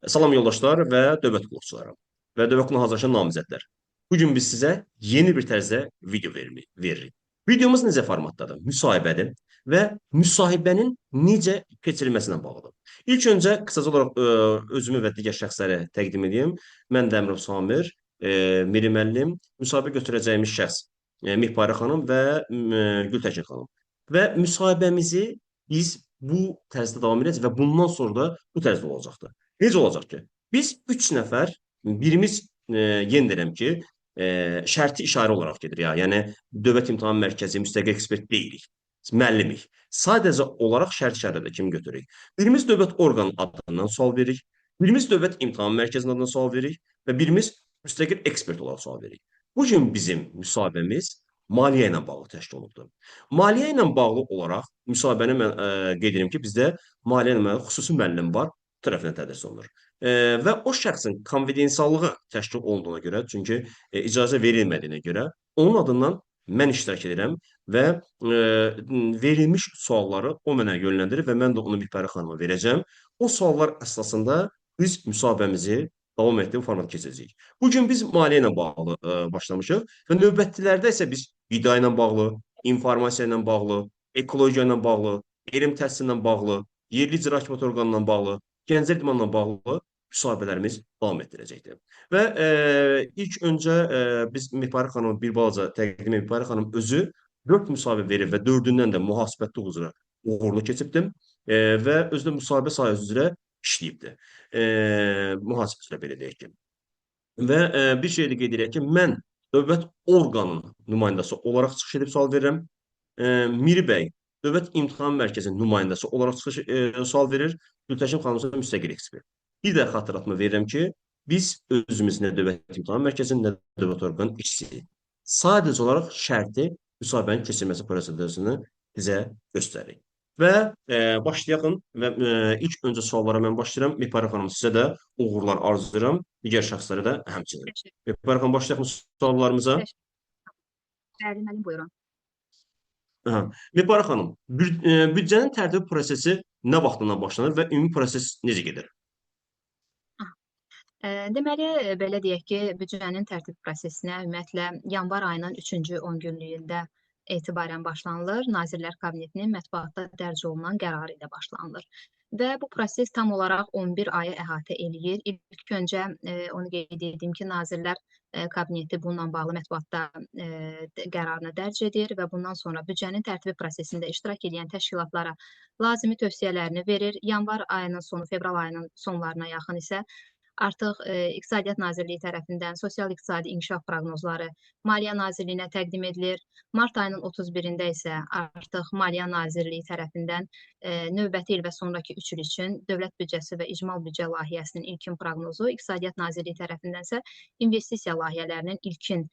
Salam yoldaşlar və dövlət qulluqçuları və dövlət qulluğuna hazırlaşan namizədlər. Bugün biz sizə yeni bir tərzdə video veririk. Videomuz necə formatdadır? Müsahibədir və müsahibənin necə keçirilməsinə bağlıdır. İlk öncə qısaca olaraq özümü və digər şəxsləri təqdim edeyim. Mən Dəmirov Samir, Miri müəllim, müsahibə götürəcəyimiz şəxs Mihparə xanım və Gültəkin xanım. Və müsahibəmizi biz bu tərzdə davam edəcəyik və bundan sonra da bu tərzdə olacaqdır. Necə olacaq ki? Biz üç nəfər, birimiz yenə deyirəm ki, şərti işarə olaraq gedir ya. Yəni Dövlət İmtahan Mərkəzi müstəqil ekspert deyilik. Müəllimik. Sadəcə olaraq şərt işarədə kimi götürürük. Birimiz dövlət orqanı adından sual veririk. Birimiz Dövlət İmtahan Mərkəzinin adından sual veririk və birimiz müstəqil ekspert olaraq sual veririk. Bu gün bizim müsahibəmiz maliyyə ilə bağlı təşkil olunubdur. Maliyyə ilə bağlı olaraq müsahibəni mən qeyd edirəm ki, bizdə maliyyə ilə bağlı xüsusi müəllim var, bu tərəfindən tədris olunur. Və o şəxsin konfidensiallığı təşkil olunduğuna görə, çünki icazə verilmədiyinə görə, onun adından mən iştirak edirəm və verilmiş sualları o mənə yönləndirir və mən də onu Mihpərə xanıma verəcəm. O suallar əsasında biz müsahibəmizi davam etdirib format keçəcəyik. Bu gün biz maliyyə ilə bağlı başlamışıq və növbətlilərdə isə biz qida ilə bağlı, informasiya ilə bağlı, ekologiya ilə bağlı, elm təhsili ilə bağlı, yerli icra hakimiyyəti orqanı ilə bağlı, Gənclər İdmanla bağlı müsahibələrimiz davam etdirəcəkdir. Və ilk öncə biz Mihpərə xanımı bir balaca təqdim edib, Mihpərə xanım özü 4 müsahibə verib və 4-ündən də mühasibətli üzrə uğurlu keçibdim və özü də müsahibə sahəsi üzrə işləyibdir. Mühasibə üzrə belə deyək ki. Və bir şey də qeyd edək ki, mən dövlət orqanının nümayəndəsi olaraq çıxış edib sual verirəm. Miri bəy Dövlət İmtahan Mərkəzinin nümayəndəsi olaraq çıxış sual verir. Gültəkin xanım isə müstəqil ekspert. Bir də xatırlatma verirəm ki, biz özümüz nə Dövlət İmtahan Mərkəzinin, nə dövlət orqanının işçisiyik. Sadəcə olaraq şərti müsahibənin keçirilməsi prosedurunu bizə göstərir. Və başlayaq və ilk öncə suallara mən başlayıram. Mehpərə xanım sizə də uğurlar arzulayıram. Digər şəxslərə də həmçinin. Təşəkkür, Mehpərə xanım başlayaq mı suallarımıza? təşəkkür. Bəli, müəllim, buyurun. Hə. Mehpərə xanım, büdcənin tərtib prosesi nə vaxtından başlanır və ümumi proses necə gedir? Deməli, belə deyək ki, büdcənin tərtib prosesinə ümumiyyətlə yanvar ayının 3-cü 10 günlüyündə etibarən başlanılır. Nazirlər Kabinetinin mətbuatda dərc olunan qərarı ilə başlanılır. Və bu proses tam olaraq 11 ayı əhatə eləyir. İlk öncə onu qeyd edeyim ki, Nazirlər Kabineti bununla bağlı mətbuatda qərarını dərc edir və bundan sonra büdcənin tərtibi prosesində iştirak edən təşkilatlara lazımi tövsiyələrini verir. Yanvar ayının sonu, fevral ayının sonlarına yaxın isə artıq İqtisadiyyat Nazirliyi tərəfindən sosial-iqtisadi inkişaf proqnozları Maliyyə Nazirliyinə təqdim edilir. Mart ayının 31-də isə artıq Maliyyə Nazirliyi tərəfindən növbəti il və sonraki 3 il üçün dövlət büdcəsi və icmal büdcə layihəsinin ilkin proqnozu, İqtisadiyyat Nazirliyi tərəfindən isə investisiya layihələrinin ilkin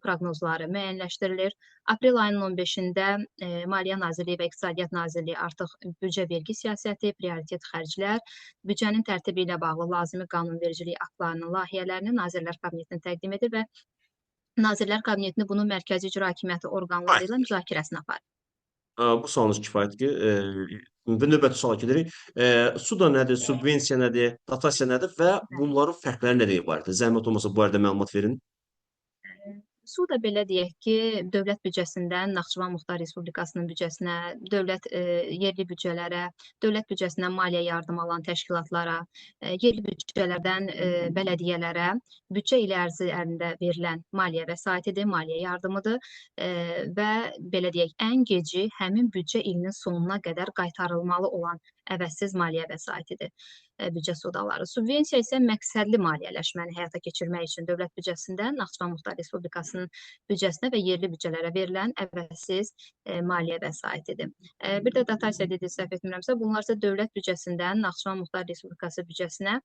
proqnozları müəyyənləşdirilir. Aprel ayının 15-də Maliyyə Nazirliyi və İqtisadiyyat Nazirliyi artıq büdcə vergi siyasəti, prioritet xərclər, büdcənin tərtibi ilə bağlı lazımi qanunvericilik aktlarının layihələrini Nazirlər Kabinetinə təqdim edir və Nazirlər Kabinetini bunun mərkəzi icra hakimiyyəti orqanları ilə müzakirəsini aparır. Bu sualınız kifayətdir. Və növbəti suala gedirik. Suda nədir, subvensiya nədir, dotasiya nədir və bunların fərqləri nədir ibarətdir? Zəhmət olmasa bu barədə məlumat verin. Su da belə deyək ki, dövlət büdcəsindən Naxçıvan Muxtar Respublikasının büdcəsinə, dövlət yerli büdcələrə, dövlət büdcəsindən maliyyə yardım alan təşkilatlara, yerli büdcələrdən bələdiyyələrə büdcə ili ərzində verilən maliyyə vəsaitidir, maliyyə yardımıdır və belə deyək, ən geci həmin büdcə ilinin sonuna qədər qaytarılmalı olan əvəzsiz maliyyə vəsaitidir büdcə sudaları. Subvensiya isə məqsədli maliyyələşməni həyata keçirmək üçün dövlət büdcəsindən Naxçıvan Muxtar Respublikasının büdcəsinə və yerli büdcələrə verilən əvəzsiz maliyyə vəsaitidir. Bir də dotasiya dediyi səhv etmirəmsə, bunlar isə dövlət büdcəsindən Naxçıvan Muxtar Respublikası büdcəsinə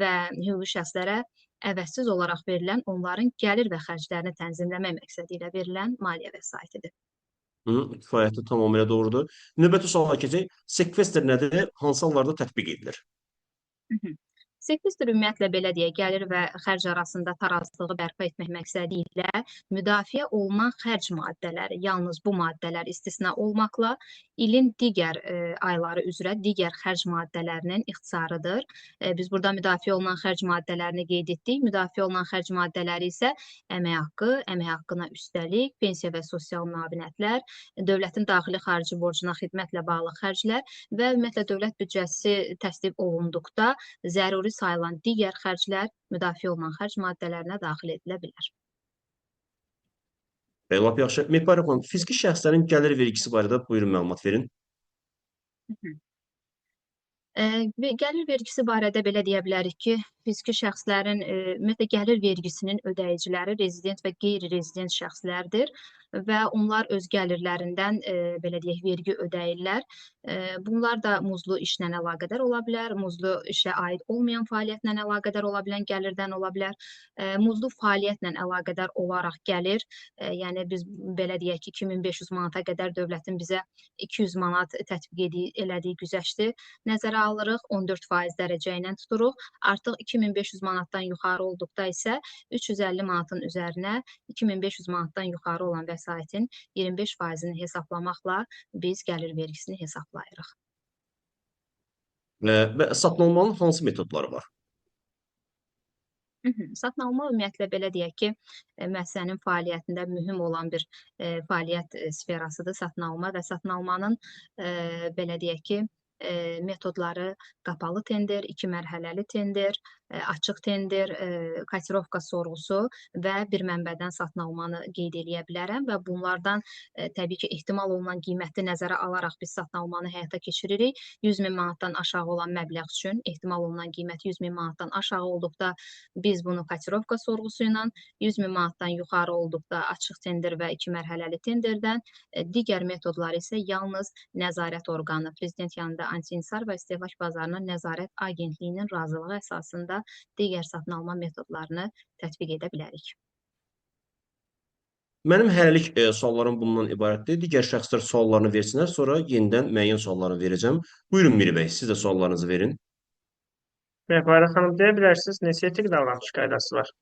və hüquqi şəxslərə əvəzsiz olaraq verilən, onların gəlir və xərclərini tənzimləmək məqsədi ilə verilən maliyyə vəsaitidir. Kifayətli, tamamilə doğrudur. Növbəti suala keçək. Sekvestr nədir? Hansı hallarda tətbiq edilir? Sekvestr ümumiyyətlə belə deyək, gəlir və xərc arasında tarazlığı bərpa etmək məqsədi ilə müdafiə olunan xərc maddələri, yalnız bu maddələr istisna olmaqla ilin digər ayları üzrə digər xərc maddələrinin ixtisarıdır. Biz burada müdafiə olunan xərc maddələrini qeyd etdik. Müdafiə olunan xərc maddələri isə əmək haqqı, əmək haqqına üstəlik, pensiya və sosial müavinətlər, dövlətin daxili xarici borcuna xidmətlə bağlı xərclər və ümumiyyətlə dövlət büdcəsi təsdiq olunduqda zəruri sayılan digər xərclər müdafiə olunan xərc maddələrinə daxil edilə bilər. Lap yaxşı. Mehpare xanım, fiziki şəxslərin gəlir vergisi barədə buyurun məlumat verin. Gəlir vergisi barədə belə deyə bilərik ki, fiziki şəxslərin ümumiyyətlə gəlir vergisinin ödəyiciləri rezident və qeyri-rezident şəxslərdir və onlar öz gəlirlərindən belə deyək vergi ödəyirlər. Bunlar da muzlu işlə əlaqədar ola bilər, muzlu işə aid olmayan fəaliyyətlə əlaqədar ola bilən gəlirdən ola bilər. Muzlu fəaliyyətlə əlaqədar olaraq gəlir, yəni biz belə deyək ki, 2500 manata qədər dövlətin bizə 200 manat tətbiq elədiyi güzəşti nəzərə alırıq, 14% dərəcə ilə tuturuq. Artıq 2500 manatdan yuxarı olduqda isə 350 manatın üzərinə 2500 manatdan yuxarı olan vəsaitin 25%-ni hesablamaqla biz gəlir vergisini hesablayırıq. Və satın almanın hansı metodları var? Satın alma ümumiyyətlə belə deyək ki, müəssisənin fəaliyyətində mühüm olan bir fəaliyyət sferasıdır satın alma və satın almanın belə deyək ki, metodları qapalı tender, 2 mərhələli tender, açıq tender, kotirovka sorğusu və bir mənbədən satın almanı qeyd eləyə bilərəm və bunlardan təbii ki, ehtimal olunan qiyməti nəzərə alaraq biz satın almanı həyata keçiririk. 100 min manatdan aşağı olan məbləğ üçün ehtimal olunan qiymət 100 min manatdan aşağı olduqda biz bunu kotirovka sorğusu ilə, 100 min manatdan yuxarı olduqda açıq tender və 2 mərhələli tenderdən, digər metodlar isə yalnız nəzarət orqanı, prezident yanında anti-inhisar və istehlak bazarına nəzarət agentliyinin razılığı əsasında digər satın alma metodlarını tətbiq edə bilərik. Mənim hələlik suallarım bundan ibarətdir. Digər şəxslər suallarını versinlər, sonra yenidən müəyyən suallarını verəcəm. Buyurun Miri bəy, siz də suallarınızı verin. Mehpare xanım, deyə bilərsiniz, neçə etik davranış qaydası var?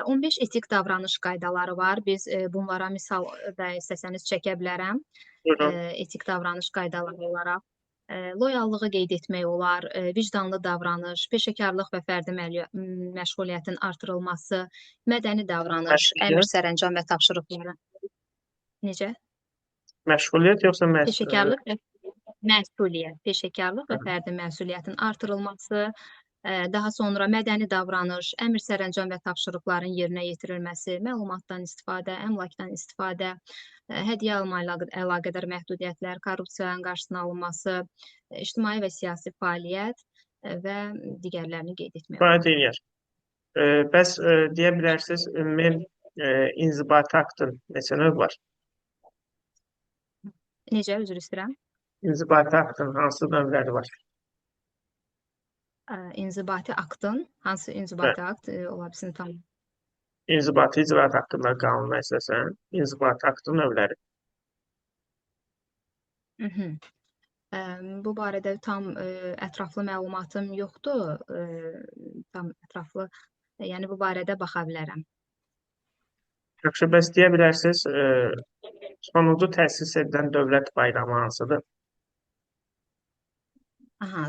15 etik davranış qaydaları var. Biz bunlara misal da istəsəniz çəkə bilərəm. Buyurun. Etik davranış qaydaları olaraq loyallığı qeyd etmək olar, vicdanlı davranış, peşəkarlıq və fərdi məşğuliyyətin artırılması, mədəni davranış, əmr sərəncam və tapşırıqları. Necə? Məşğuliyyət yoxsa Peşəkarlıq və məsuliyyət, peşəkarlıq və fərdi məsuliyyətin artırılması, daha sonra mədəni davranış, əmr sərəncam və tapşırıqların yerinə yetirilməsi, məlumatdan istifadə, əmlakdan istifadə, hədiyyə alma ilə əlaqədar məhdudiyyətlər, korrupsiyanın qarşısının alınması, ictimai və siyasi fəaliyyət və digərlərini qeyd etmək olar. Fəaliyyət eləyər. Bəs deyə bilərsiniz, ümumi inzibati aktın neçə növ var? Necə, üzr istəyirəm? İnzibati aktın hansı növləri var? İnzibati aktın, hansı inzibati akt ola bilsin tam? İnzibati icraat haqqında qanuna əsasən, inzibati aktın növləri. Bu barədə tam ətraflı məlumatım yoxdur. Tam ətraflı, yəni bu barədə baxa bilərəm. Yaxşı, bəs deyə bilərsiniz, sonuncu təsis edilən dövlət bayramı hansıdır?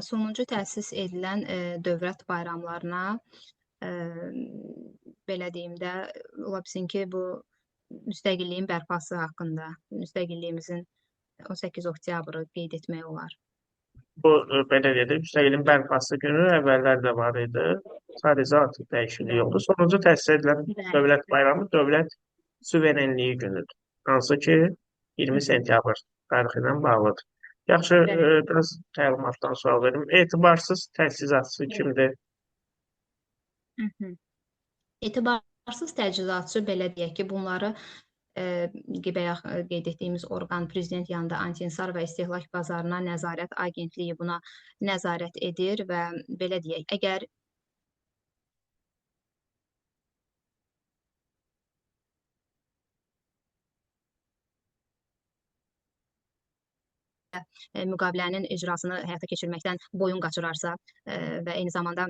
Sonuncu təsis edilən dövlət bayramlarına belə deyim də, ola bilsin ki, bu müstəqilliyin bərpası haqqında, müstəqilliyimizin 18 oktyabrı qeyd etmək olar. Bu, belə deyək, müstəqilliyin bərpası günü əvvəllər də var idi. Sadəcə artıq dəyişiklik oldu. Sonuncu təsis edilən dövlət bayramı dövlət suverenliyi günüdür. Hansı ki, 20 sentyabr tarixi ilə bağlıdır. Yaxşı, biraz təlimatdan sual verim. Etibarsız təchizatçı kimdir? Etibarsız təchizatçı belə deyək ki, bunları bayaq qeyd etdiyimiz orqan prezident yanında anti-inhisar və istehlak bazarına nəzarət agentliyi buna nəzarət edir və belə deyək, əgər müqavilənin icrasını həyata keçirməkdən boyun qaçırarsa və eyni zamanda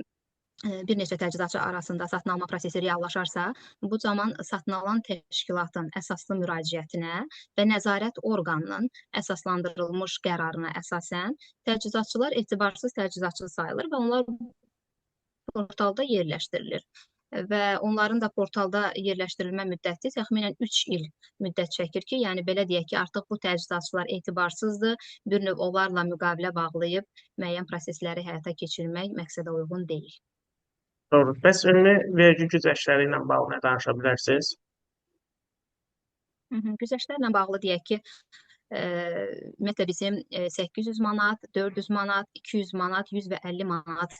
bir neçə təchizatçı arasında satın alma prosesi reallaşarsa, bu zaman satın alan təşkilatın əsaslı müraciətinə və nəzarət orqanının əsaslandırılmış qərarına əsasən təchizatçılar etibarsız təchizatçı sayılır və onlar portalda yerləşdirilir. Və onların da portalda yerləşdirilmə müddəti təxminən 3 il müddət çəkir ki, yəni belə deyək ki, artıq bu təchizatçılar etibarsızdır, bir növ onlarla müqavilə bağlayıb müəyyən prosesləri həyata keçirmək məqsədə uyğun deyil. Doğru. Bəs ümumi vergi güzəştləri ilə bağlı nə danışa bilərsiniz? Güzəştlərlə bağlı deyək ki, ümumiyyətlə bizim 800 manat, 400 manat, 200 manat, 100 və 50 manat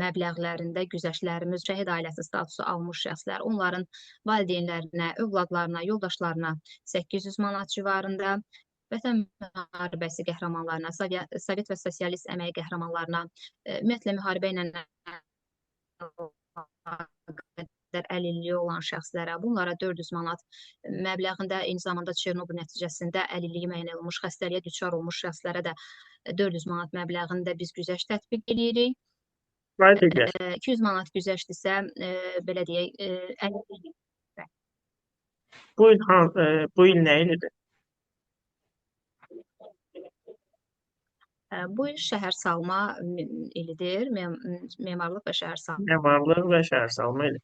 məbləğlərində güzəştlərimiz, şəhid ailəsi statusu almış şəxslər, onların valideynlərinə, övladlarına, yoldaşlarına 800 manat civarında, Vətən müharibəsi qəhrəmanlarına, Sovet və sosialist əmək qəhrəmanlarına, ümumiyyətlə müharibə ilə əlilliyi olan şəxslərə, bunlara 400 manat məbləğində, eyni zamanda Çernobıl nəticəsində əlilliyi müəyyən olmuş, xəstəliyə düçar olmuş şəxslərə də 400 manat məbləğində biz güzəşt tətbiq edirik. 200 manat güzəştdirsə, belə deyək, bu il nə ilidir? Bu il şəhər salma ilidir, memarlıq və şəhər salma. Memarlıq və şəhər salma ili.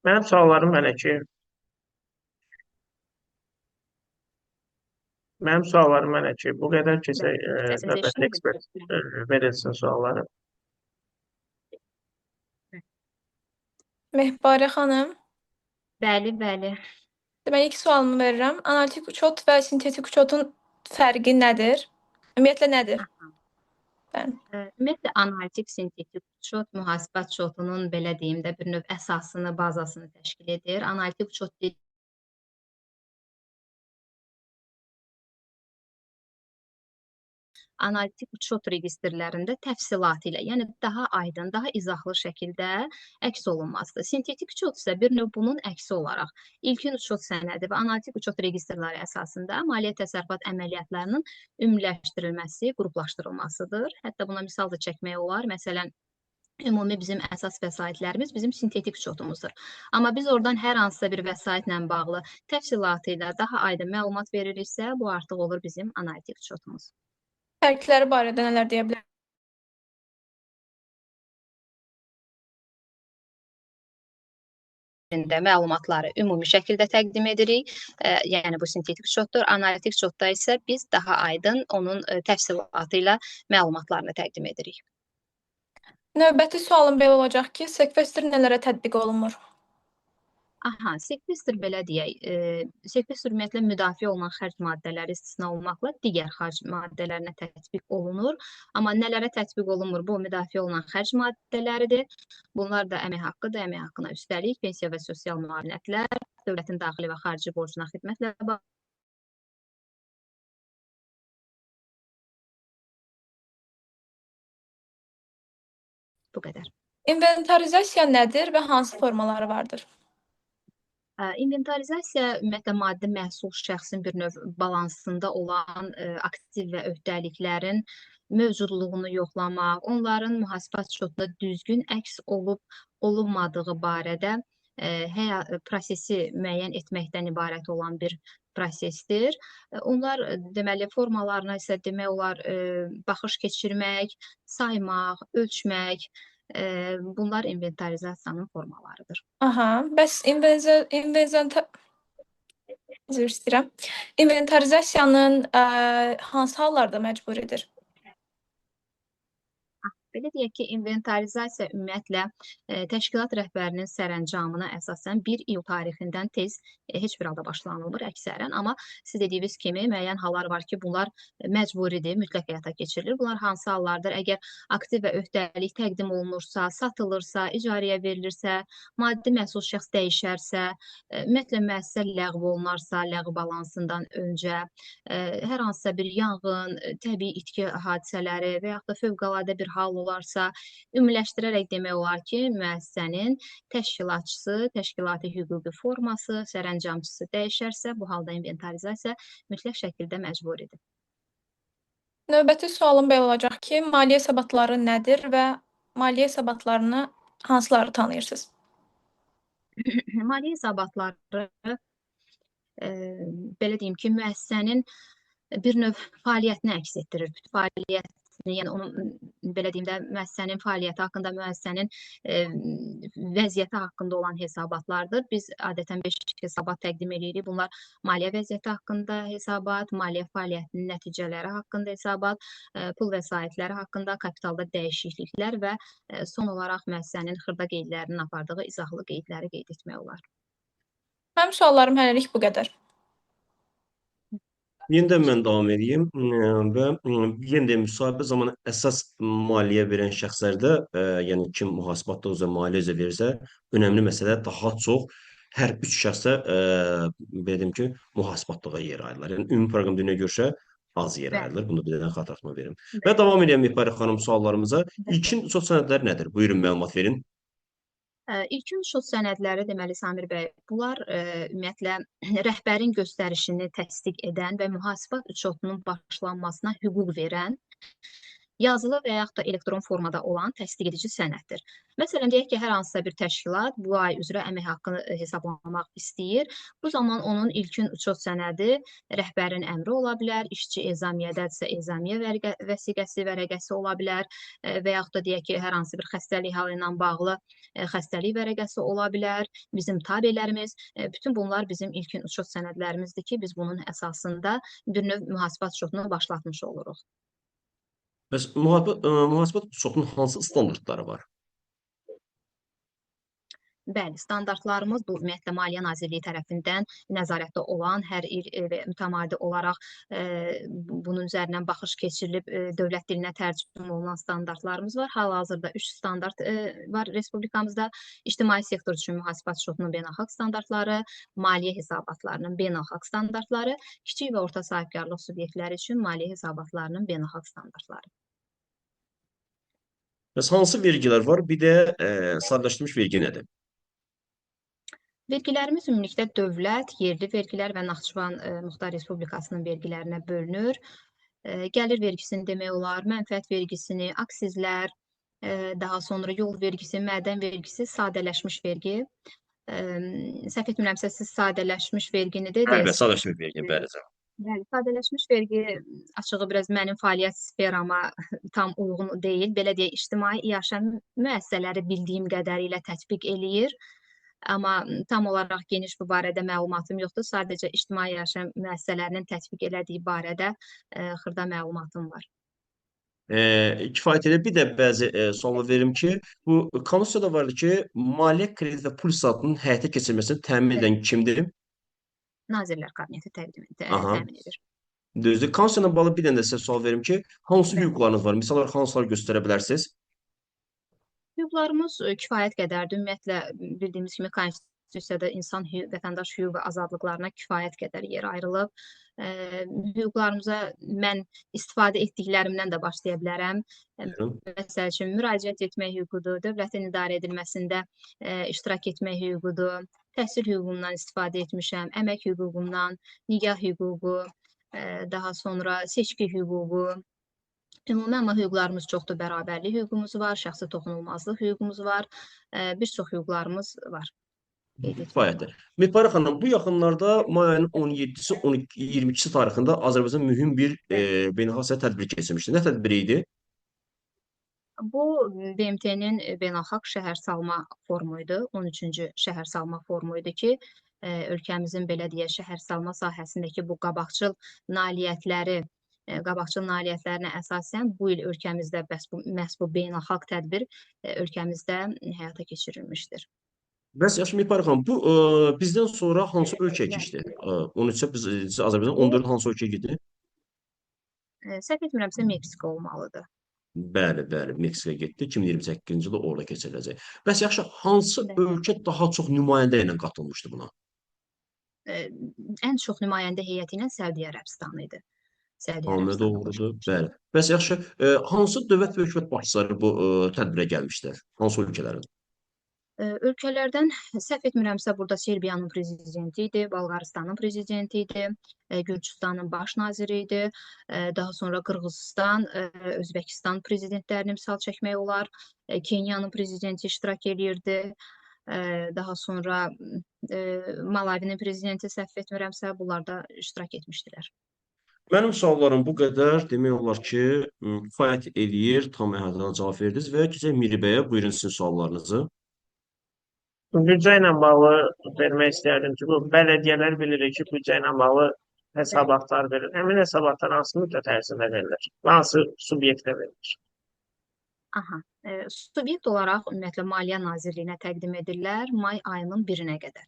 Mənim suallarım belə ki, bu qədər ki, növbəti ekspert verilsin sualları. Mehbarə xanım, Bəli, bəli. demək ilk sualımı verirəm. Analitik uçot və sintetik uçotun fərqi nədir? Ümumiyyətlə nədir? Ümumiyyətlə, analitik sintetik uçot mühasibət uçotunun belə deyim də bir növ əsasını, bazasını təşkil edir. Analitik uçot analitik uçot registrlərində təfsilatı ilə, yəni daha aydın, daha izahlı şəkildə əks olunmasıdır. Sintetik uçot isə bir növ bunun əksi olaraq ilkin uçot sənədi və analitik uçot registrləri əsasında maliyyə təsərrüfat əməliyyatlarının ümumiləşdirilməsi, qruplaşdırılmasıdır. Hətta buna misal da çəkmək olar. Məsələn, ümumi bizim əsas vəsaitlərimiz bizim sintetik uçotumuzdur. Amma biz oradan hər hansısa bir vəsaitlə bağlı təfsilatı ilə daha aydın məlumat veririksə, bu artıq olur bizim analitik uçotumuz. Fərqləri barədə nələr deyə bilərsiniz? Məlumatları ümumi şəkildə təqdim edirik. Yəni bu sintetik uçotdur. Analitik uçotda isə biz daha aydın onun təfsilatı ilə məlumatlarını təqdim edirik. Növbəti sualım belə olacaq ki, sekvestr nələrə tətbiq olunmur? Sekvestr belə deyək, sekvestr ümumiyyətlə müdafiə olunan xərc maddələri istisna olmaqla digər xərc maddələrinə tətbiq olunur. Amma nələrə tətbiq olunmur? Bu, müdafiə olunan xərc maddələridir. Bunlar da əmək haqqıdır, əmək haqqına üstəlik, pensiya və sosial müavinətlər, dövlətin daxili və xarici borcuna xidmətlə bağlı. Bu qədər. İnventarizasiya nədir və hansı formaları vardır? İnventarizasiya ümumiyyətlə maddi məhsul şəxsin bir növ balansında olan aktiv və öhdəliklərin mövcudluğunu yoxlamaq, onların mühasibat uçotunda düzgün əks olub-olunmadığı barədə prosesi müəyyən etməkdən ibarət olan bir prosesdir. Onlar deməli formalarına isə demək olar baxış keçirmək, saymaq, ölçmək, bunlar inventarizasiyanın formalarıdır. Bəs inventarizasiyanın hansı hallarda məcburidir? Belə deyək ki, inventarizasiya ümumiyyətlə təşkilat rəhbərinin sərəncamına əsasən 1 iyul tarixindən tez heç bir halda başlanılmır əksərən, amma siz dediyiniz kimi müəyyən hallar var ki, bunlar məcburidir, mütləq həyata keçirilir. Bunlar hansı hallardır? Əgər aktiv və öhdəlik təqdim olunursa, satılırsa, icarəyə verilirsə, maddi məhsul şəxs dəyişərsə, ümumiyyətlə müəssisə ləğv olunarsa, ləğv balansından öncə, hər hansısa bir yanğın, təbii itki hadisələri və yaxud da fövqəladə bir hal olarsa, ümumiləşdirərək demək olar ki, müəssisənin təşkilatçısı, təşkilati hüquqi forması, sərəncamçısı dəyişərsə, bu halda inventarizasiya mütləq şəkildə məcburidir. Növbəti sualım belə olacaq ki, maliyyə hesabatları nədir və maliyyə hesabatlarını hansıları tanıyırsınız? Maliyyə hesabatları belə deyim ki, müəssisənin bir növ fəaliyyətini əks etdirir. Fəaliyyətini, yəni onun belə deyim də müəssisənin fəaliyyəti haqqında, müəssisənin vəziyyəti haqqında olan hesabatlardır. Biz adətən 5 hesabat təqdim edirik. Bunlar maliyyə vəziyyəti haqqında hesabat, maliyyə fəaliyyətinin nəticələri haqqında hesabat, pul vəsaitləri haqqında, kapitalda dəyişikliklər və son olaraq müəssisənin xırda qeydlərinin apardığı izahlı qeydləri qeyd etmək olar. Mənim suallarım hələlik bu qədər. Yenidən mən davam edeyim və yenidən müsahibə zamanı əsas maliyyə verən şəxslərdə, yəni kim mühasibatda üzrə maliyyə üzrə verirsə, önəmli məsələ daha çox hər üç şəxsə belə deyim ki, mühasibatlığa yer ayrılır. Yəni ümumi proqram dünyaya görüşə az yer ayrılır. Bunu bir dənə xatırlatma verim. Və davam edəyəm Mehpari xanım suallarımıza. İlkin uçot sənədləri nədir? Buyurun məlumat verin. İlkin uçot sənədləri deməli Samir bəy, bunlar ümumiyyətlə rəhbərin göstərişini təsdiq edən və mühasibat uçotunun başlanmasına hüquq verən yazılı və yaxud da elektron formada olan təsdiq edici sənəddir. Məsələn, deyək ki, hər hansısa bir təşkilat bu ay üzrə əmək haqqını hesablamaq istəyir. Bu zaman onun ilkin uçot sənədi rəhbərin əmri ola bilər, işçi ezamiyyədədirsə ezamiyyə vəsiqəsi, vərəqəsi ola bilər və yaxud da deyək ki, hər hansı bir xəstəlik halı ilə bağlı xəstəlik vərəqəsi ola bilər, bizim tabelərimiz, bütün bunlar bizim ilkin uçot sənədlərimizdir ki, biz bunun əsasında bir növ mühasibat uçotunu başlatmış oluruq. Bəs mühasibat uçotunun hansı standartları var? Bəli, standartlarımız bu ümumiyyətlə Maliyyə Nazirliyi tərəfindən nəzarətdə olan, hər il mütəmadi olaraq bunun üzərindən baxış keçirilib dövlət dilinə tərcümə olunan standartlarımız var. Hal-hazırda 3 standart var Respublikamızda. İctimai sektor üçün mühasibat uçotunun beynəlxalq standartları, maliyyə hesabatlarının beynəlxalq standartları, kiçik və orta sahibkarlıq subyektləri üçün maliyyə hesabatlarının beynəlxalq standartları. Bəs hansı vergilər var? Bir də sadələşdirilmiş vergi nədir? Vergilərimiz ümumilikdə dövlət, yerli vergilər və Naxçıvan Muxtar Respublikasının vergilərinə bölünür. Gəlir vergisini demək olar, mənfəət vergisini, aksizlər, daha sonra yol vergisi, mədən vergisi, sadələşmiş vergi. Səhv etmirəmsə, siz sadələşmiş vergini də Bəli, deyirsiniz. sadələşmiş vergi, bəli. Bəli, sadələşmiş vergi açığı biraz mənim fəaliyyət sferama tam uyğun deyil. Belə deyək, ictimai iaşə müəssisələri bildiyim qədərilə tətbiq eləyir. Amma tam olaraq geniş bu barədə məlumatım yoxdur. Sadəcə ictimai iaşə müəssisələrinin tətbiq elədiyi barədə xırda məlumatım var. Kifayət edir. Bir də bəzi suallar verim ki, bu konstitusiyada vardır ki, maliyyə kredit və pul hesabının həyata keçirilməsini təmin edən kimdir? Nazirlər Kabineti təmin edir. Düzdür. Konstitusiyayla bağlı bir dənə də sizə sual verim ki, hansı hüquqlarınız var? Misal olaraq hansıları göstərə bilərsiniz? Hüquqlarımız kifayət qədərdir. Ümumiyyətlə, bildiyimiz kimi konstitusiyada insan vətəndaş hüquq və azadlıqlarına kifayət qədər yer ayrılıb. Hüquqlarımıza mən istifadə etdiklərimdən də başlaya bilərəm. Məsəl üçün, müraciət etmək hüququdur, dövlətin idarə edilməsində iştirak etmək hüququdur, təhsil hüququndan istifadə etmişəm, əmək hüququndan, nigah hüququ, daha sonra seçki hüququ. Ümumi amma hüquqlarımız çoxdur, bərabərlik hüququmuz var, şəxsi toxunulmazlıq hüququmuz var, bir çox hüquqlarımız var. Kifayətdir. Mehpari xanım, bu yaxınlarda may ayının 17-si, 22-si tarixində Azərbaycan mühüm bir beynəlxalq tədbir keçirmişdi. Nə tədbiri idi? Bu BMT-nin beynəlxalq şəhərsalma forumu idi, 13-cü şəhərsalma forumu idi ki, ölkəmizin belə deyək, şəhərsalma sahəsindəki bu qabaqcıl nailiyyətlərinə əsasən bu il ölkəmizdə məhz bu beynəlxalq tədbir ölkəmizdə həyata keçirilmişdir. Bəs yaxşı Mehpari xanım, bu bizdən sonra hansı ölkəyə keçdi? 13-ə biz Azərbaycan, 14-ün hansı ölkəyə getdi? Səhv etmirəmsə Meksika olmalıdır. Bəli, Meksikaya getdi. 2028-ci ildə orada keçiriləcək. Bəs yaxşı, hansı ölkə daha çox nümayəndə ilə qatılmışdı buna? Ən çox nümayəndə heyəti ilə Səudiyyə Ərəbistanı idi. səviyyələr Tamamilə sırasına doğrudur. qoşulmuşdur. Bəli. Bəs yaxşı, hansı dövlət və hökumət başçıları bu tədbirə gəlmişlər? Hansı ölkələrin? Ölkələrdən səhv etmirəmsə burada Serbiyanın prezidenti idi, Bolqarıstanın prezidenti idi, Gürcüstanın baş naziri idi, daha sonra Qırğızistan, Özbəkistan prezidentlərini misal çəkmək olar, Kenyanın prezidenti iştirak eləyirdi, daha sonra Malavinin prezidenti səhv etmirəmsə bunlar da iştirak etmişdilər. Mənim suallarım bu qədər. Demək olar ki, kifayət eləyir, tam əhatəli cavab verdiniz və keçək Miri bəyə. Buyurun sizin suallarınızı. Büdcə ilə bağlı vermək istəyərdim ki, bu bələdiyyələr bilirik ki, büdcə ilə bağlı hesabatlar verir. Həmin hesabatlar hansı müddət ərzində verilir? Hansı subyektə verilir? Aha, subyekt olaraq ümumiyyətlə Maliyyə Nazirliyinə təqdim edirlər may ayının 1-nə qədər.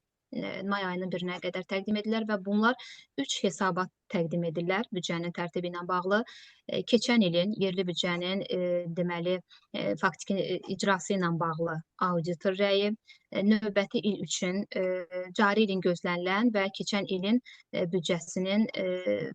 May ayının 1-nə qədər təqdim edirlər və bunlar 3 hesabat təqdim edirlər büdcənin tərtibi ilə bağlı. Keçən ilin yerli büdcənin deməli faktiki icrası ilə bağlı auditor rəyi, növbəti il üçün cari ilin gözlənilən və keçən ilin büdcəsinin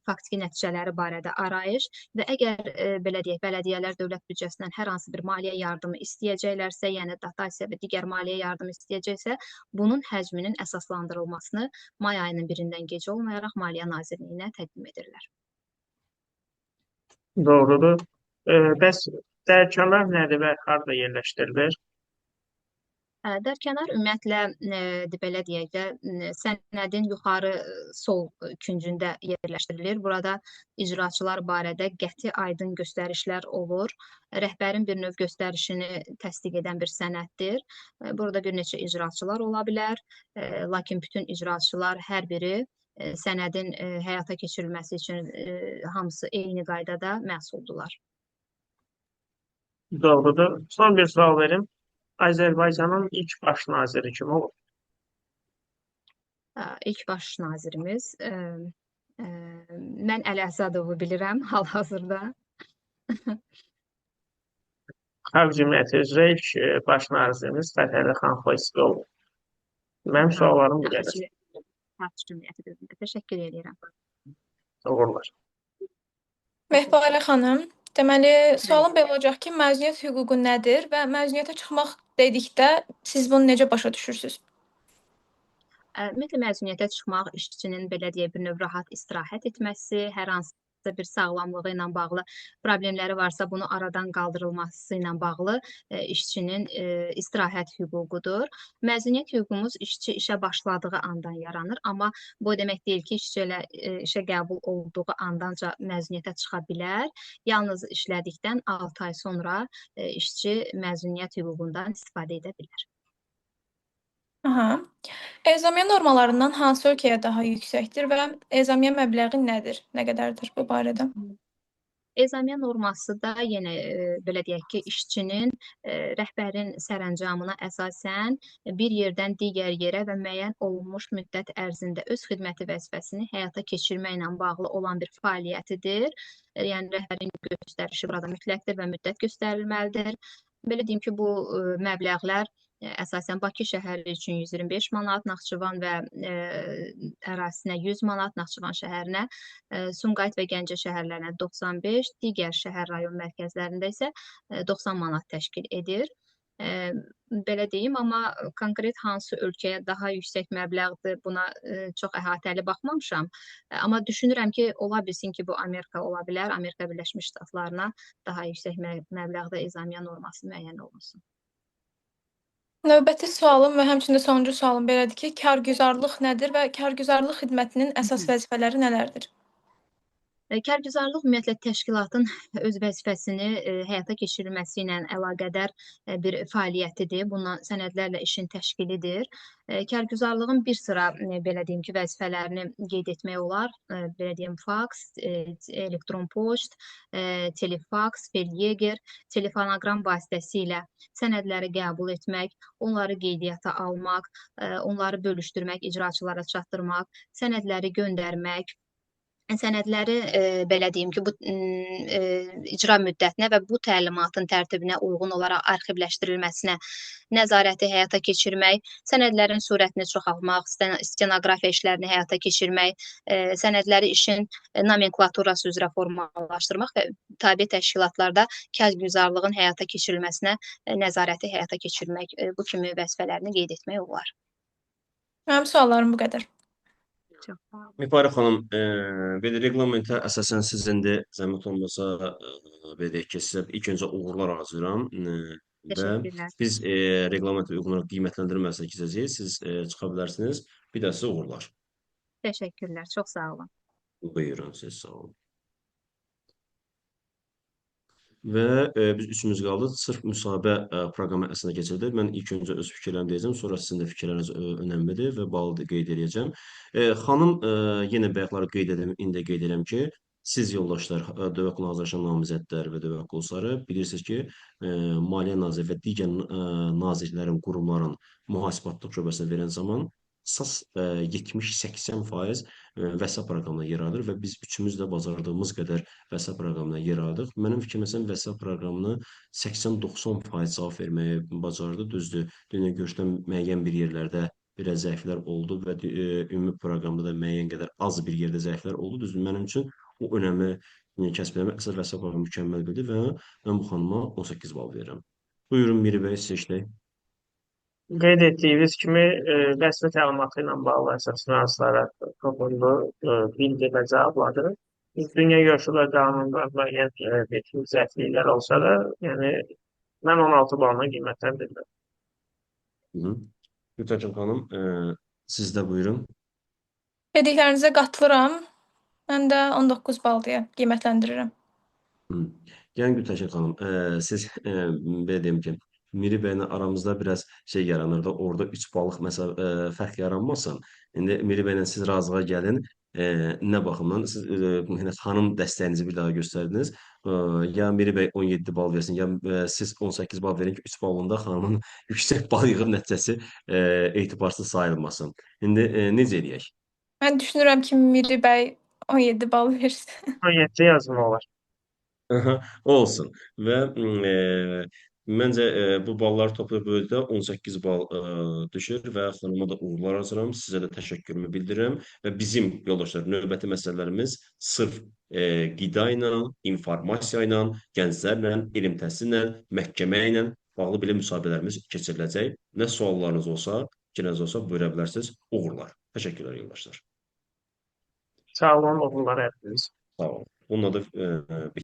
faktiki nəticələri barədə arayış və əgər belə deyək, bələdiyyələr dövlət büdcəsindən hər hansı bir maliyyə yardımı istəyəcəklərsə, yəni dotasiya və digər maliyyə yardımı istəyəcəksə, bunun həcminin əsaslandırılmasını may ayının 1-dən gec olmayaraq Maliyyə Nazirliyinə təqdim edirlər. Doğrudur. Bəs dərkarlar nədir və harada yerləşdirilir? Dərkənar ümumiyyətlə belə deyək də sənədin yuxarı sol küncündə yerləşdirilir. Burada icraçılar barədə qəti aydın göstərişlər olur. Rəhbərin bir növ göstərişini təsdiq edən bir sənəddir. Burada bir neçə icraçılar ola bilər, lakin bütün icraçılar hər biri sənədin həyata keçirilməsi üçün hamısı eyni qaydada məsuldurlar. Doğrudur. Son bir sual verim. Azərbaycanın ilk baş naziri kim olur? İlk baş nazirimiz mən Əli Əsadovu bilirəm hal-hazırda. Xalq Cümhuriyyəti üzrə ilk baş nazirimiz Fətəli xan Xoyski olur. Mənim suallarım bu qədər. Xalq Cümhuriyyəti dövründə. Təşəkkür edirəm. Doğrular. Mehbarə xanım, deməli, sualım belə olacaq ki, məzuniyyət hüququ nədir və məzuniyyətə çıxmaq dedikdə siz bunu necə başa düşürsünüz? Ümumiyyətlə məzuniyyətə çıxmaq işçinin belə deyək bir növ rahat istirahət etməsi, hər hansı bir sağlamlığı ilə bağlı problemləri varsa bunu aradan qaldırılması ilə bağlı işçinin istirahət hüququdur. Məzuniyyət hüququmuz işçi işə başladığı andan yaranır, amma bu demək deyil ki, işçi elə işə qəbul olduğu andanca məzuniyyətə çıxa bilər. Yalnız işlədikdən 6 ay sonra işçi məzuniyyət hüququndan istifadə edə bilər. Aha. Ezamiyə normalarından hansı ölkəyə daha yüksəkdir və ezamiyə məbləği nədir? Nə qədərdir bu barədə? Ezamiyə norması da yenə belə deyək ki, işçinin rəhbərin sərəncamına əsasən bir yerdən digər yerə və müəyyən olunmuş müddət ərzində öz xidməti vəzifəsini həyata keçirməklə bağlı olan bir fəaliyyətidir. Yəni rəhbərin göstərişi burada mütləqdir və müddət göstərilməlidir. Belə deyim ki, bu məbləğlər əsasən Bakı şəhəri üçün 125 manat, Naxçıvan və ərazisinə 100 manat, Naxçıvan şəhərinə, Sumqayıt və Gəncə şəhərlərinə 95, digər şəhər rayon mərkəzlərində isə 90 manat təşkil edir. Belə deyim, amma konkret hansı ölkəyə daha yüksək məbləğdir, buna çox əhatəli baxmamışam. Amma düşünürəm ki, ola bilsin ki, bu Amerika ola bilər. Amerika Birləşmiş Ştatlarına daha yüksək məbləğdə ezamiyə norması müəyyən olunsun. Növbəti sualım və həmçinin də sonuncu sualım belədir ki, kargüzarlıq nədir və kargüzarlıq xidmətinin əsas vəzifələri nələrdir? Kargüzarlıq ümumiyyətlə təşkilatın öz vəzifəsini həyata keçirilməsi ilə əlaqədar bir fəaliyyətidir. Bundan sənədlərlə işin təşkilidir. Kargüzarlığın bir sıra belə deyim ki, vəzifələrini qeyd etmək olar. Belə deyim, faks, elektron poçt, telefaks, felyeger, telefonoqram vasitəsilə sənədləri qəbul etmək, onları qeydiyyata almaq, onları bölüşdürmək, icraçılara çatdırmaq, sənədləri göndərmək, sənədləri belə deyim ki, bu icra müddətinə və bu təlimatın tərtibinə uyğun olaraq arxivləşdirilməsinə nəzarəti həyata keçirmək, sənədlərin surətini çoxaltmaq, stenoqrafiya işlərini həyata keçirmək, sənədləri işin nomenklaturası üzrə formalaşdırmaq və tabe təşkilatlarda kargüzarlığın həyata keçirilməsinə nəzarəti həyata keçirmək, bu kimi vəzifələrini qeyd etmək olar. Mənim suallarım bu qədər. Çox sağ olun. Mifarə xanım, belə reglamentə əsasən siz indi zəhmət olmasa belə deyək ki, sizə ilk öncə uğurlar arzulayıram və Təşəkkürlər. biz reglamentə uyğun olaraq qiymətləndirməsini keçəcəyik. Siz çıxa bilərsiniz. Bir də sizə uğurlar. Təşəkkürlər. Çox sağ olun. Buyurun, siz sağ olun. Və biz üçümüz qaldı. Sırf müsahibə proqramı əslində keçirdi. Mən ilk öncə öz fikirlərimi deyəcəm, sonra sizin də fikirləriniz önəmlidir və balı qeyd edəcəm. Xanım yenə bayaqlar qeyd edim, indi də qeyd edirəm ki, siz yoldaşlar, dövlət qulluğuna hazırlaşan namizədlər və dövlət qulluqçuları bilirsiniz ki, Maliyyə Nazirliyi və digər nazirliklərin, qurumların mühasibatlıq şöbəsinə verən zaman əsas 70-80% vəsait proqramına yer alır və biz üçümüz də bacardığımız qədər vəsait proqramına yer aldıq. Mənim fikrim məsələn vəsait proqramını 80-90% cavab verməyi bacardı. Düzdür, dünya görüşdən müəyyən bir yerlərdə biraz zəiflər oldu və ümumi proqramda da müəyyən qədər az bir yerdə zəiflər oldu. Düzdür, mənim üçün o önəmi kəsb etmək əsas vəsait proqramı mükəmməl bildi və mən bu xanıma 18 bal verirəm. Buyurun Miri bəy, siz işləyək. Qeyd etdiyiniz kimi vəzifə təlimatı ilə bağlı əsas nüanslara toxundu, bildi və cavabladı. Biz dünya görüşü qanununda müəyyən bir zəifliklər olsa da, yəni mən 16 balla qiymətləndirdim. Gültəkin xanım, siz də buyurun. Dediklərinizə qatılıram. Mən də 19 bal deyə qiymətləndirirəm. Yəni Gültəkin xanım, siz belə deyim ki, Miri bəylə aramızda biraz şey yaranır da, orada 3 ballıq məsələ fərq yaranmasın. İndi Miri bəylə siz razılığa gəlin. Nə baxımdan siz xanım dəstəyinizi bir daha göstərdiniz. Ya Miri bəy 17 bal versin, ya siz 18 bal verin ki, 3 balında xanımın yüksək bal yığım nəticəsi etibarsız sayılmasın. İndi necə eləyək? Mən düşünürəm ki, Miri bəy 17 bal versin. 17 yazma olar. Olsun və məncə bu balları toplayıb böldükdə 18 bal düşür və xanıma da uğurlar arzulayıram. Sizə də təşəkkürümü bildirirəm və bizim yoldaşlar növbəti məsələlərimiz sırf qida ilə, informasiya ilə, gənclərlə, elm təhsillə, məhkəmə ilə bağlı belə müsahibələrimiz keçiriləcək. Nə suallarınız olsa, fikriniz olsa buyura bilərsiniz. Uğurlar. Təşəkkürlər yoldaşlar. Sağ olun, uğurlar hepiniz. Sağ olun. Bununla da